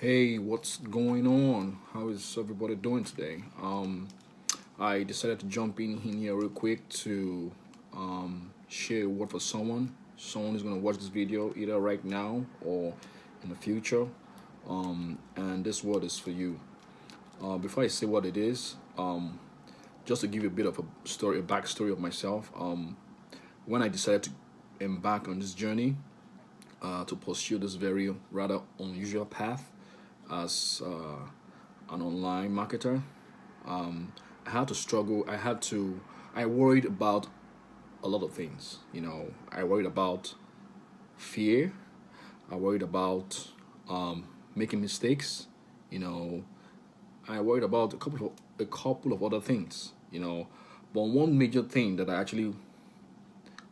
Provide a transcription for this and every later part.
Hey, what's going on? How is everybody doing today? I decided to jump in here real quick to share a word for someone. Someone is gonna watch this video either right now or in the future. And this word is for you. Before I say what it is, just to give you a bit of a story, a backstory of myself. When I decided to embark on this journey to pursue this very rather unusual path as an online marketer. I had to struggle. I worried about a lot of things. I worried about fear. I worried about making mistakes. You know, I worried about a couple of other things. But one major thing that I actually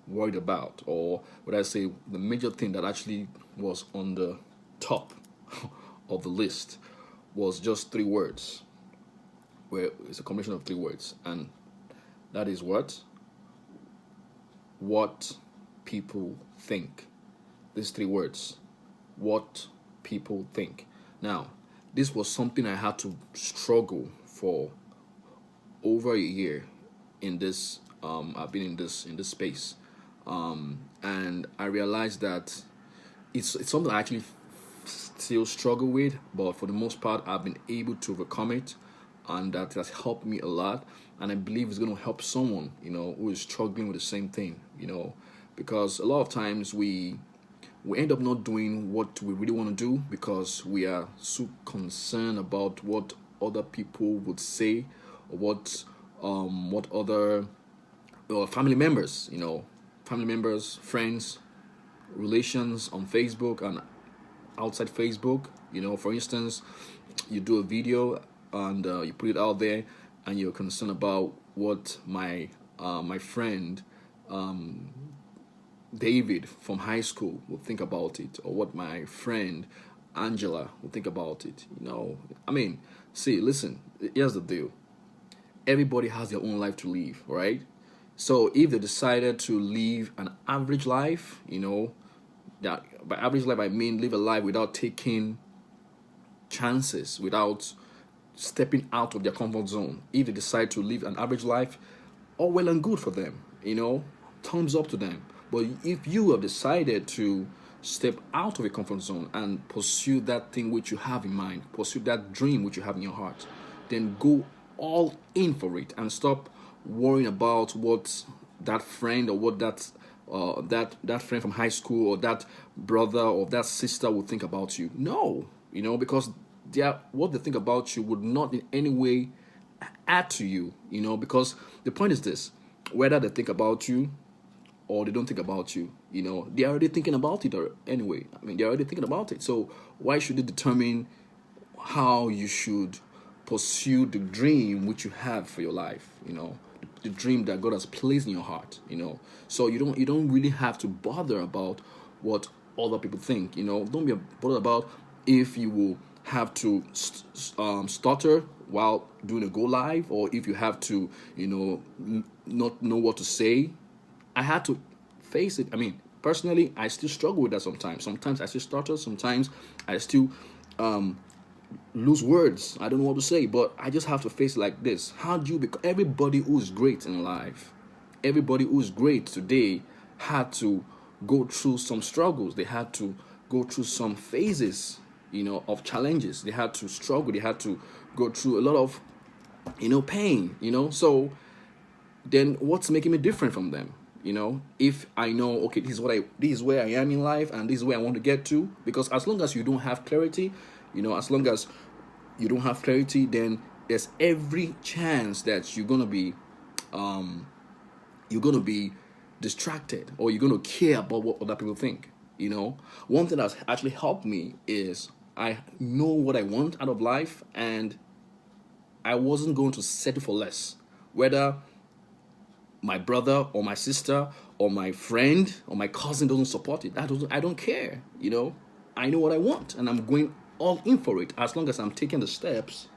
worried about, or would I say the major thing that actually was on the top of the list, was just three words. Where it's a combination of three words, and that is what people think. These three words, what people think. Now, this was something I had to struggle for over a year in this. I've been in this space, and I realized that it's something I actually still struggle with, but for the most part, I've been able to overcome it, and that has helped me a lot. And I believe it's going to help someone, who is struggling with the same thing, because a lot of times we end up not doing what we really want to do because we are so concerned about what other people would say, or what other family members, friends, relations on Facebook and outside Facebook. For instance, you do a video and you put it out there, and you're concerned about what my friend David from high school would think about it, or what my friend Angela would think about it. See, listen. Here's the deal. Everybody has their own life to live, right? So if they decided to live an average life, that by average life I mean live a life without taking chances, without stepping out of their comfort zone. If they decide to live an average life, all well and good for them, thumbs up to them. But if you have decided to step out of your comfort zone and pursue that thing which you have in mind, pursue that dream which you have in your heart, then go all in for it and stop worrying about what that friend, or what that friend from high school, or that brother or that sister would think about you. No, because what they think about you would not in any way add to you. Because the point is this: whether they think about you or they don't think about you, they're already thinking about it. Or anyway, they're already thinking about it. So why should it determine how you should pursue the dream which you have for your life? The dream that God has placed in your heart. So you don't really have to bother about what other people think. Don't be bothered about if you will have to stutter while doing a go live, or if you have to not know what to say. I had to face it. Personally, I still struggle with that sometimes. Sometimes I still stutter. Sometimes I still lose words. I don't know what to say, but I just have to face it like this. How do you become? Everybody who is great in life, everybody who is great today, had to go through some struggles. They had to go through some phases, of challenges. They had to struggle. They had to go through a lot of, pain. So then what's making me different from them? If I know, okay, this is where I am in life, and this is where I want to get to. Because as long as you don't have clarity, then there's every chance that you're gonna be distracted, or you're gonna care about what other people think. One thing that's actually helped me is I know what I want out of life, and I wasn't going to settle for less. Whether my brother or my sister or my friend or my cousin doesn't support it, I don't care. I know what I want, and I'm going all in for it. As long as I'm taking the steps,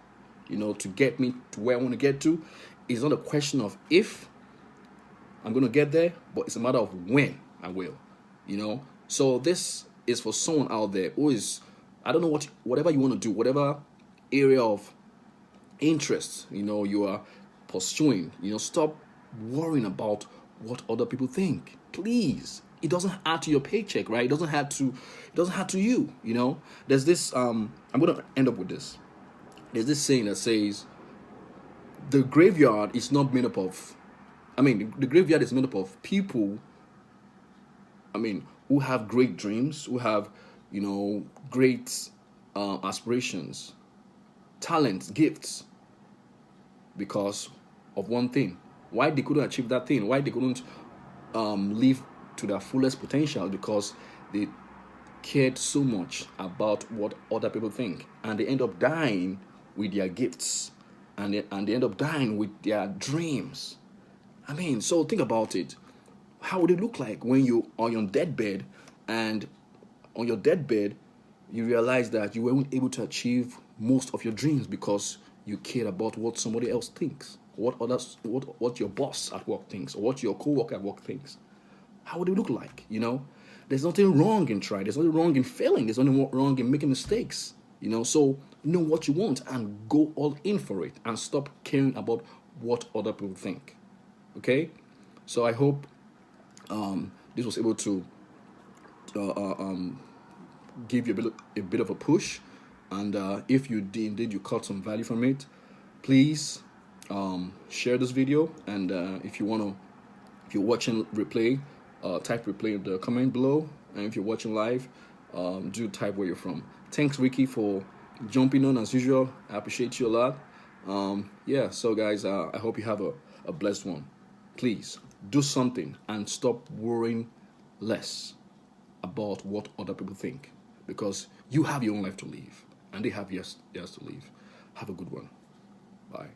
to get me to where I want to get to. It's not a question of if I'm going to get there, but it's a matter of when I will. So this is for someone out there who is I don't know whatever you want to do, whatever area of interest you are pursuing. Stop worrying about what other people think. Please. It doesn't add to your paycheck, right? It doesn't add to you. There's this I'm gonna end up with this. There's this saying that says the graveyard is not made up of the graveyard is made up of people, who have great dreams, who have, great aspirations, talents, gifts, because of one thing. Why they couldn't achieve that thing? Why they couldn't live to their fullest potential? Because they cared so much about what other people think, and they end up dying with their gifts, and they end up dying with their dreams. So think about it. How would it look like when you are on your deathbed, and on your deathbed you realize that you weren't able to achieve most of your dreams because you cared about what somebody else thinks, what your boss at work thinks, or what your co-worker at work thinks? How would it look like? There's nothing wrong in trying. There's nothing wrong in failing. There's nothing wrong in making mistakes. So know what you want and go all in for it, and stop caring about what other people think. Okay, so I hope this was able to give you a bit of a push, and if you indeed you caught some value from it, please share this video, and if you're watching replay, type replay in the comment below, and if you're watching live, do type where you're from. Thanks, Ricky, for jumping on as usual. I appreciate you a lot. So guys, I hope you have a blessed one. Please do something and stop worrying less about what other people think, because you have your own life to live and they have theirs to live. Have a good one. Bye.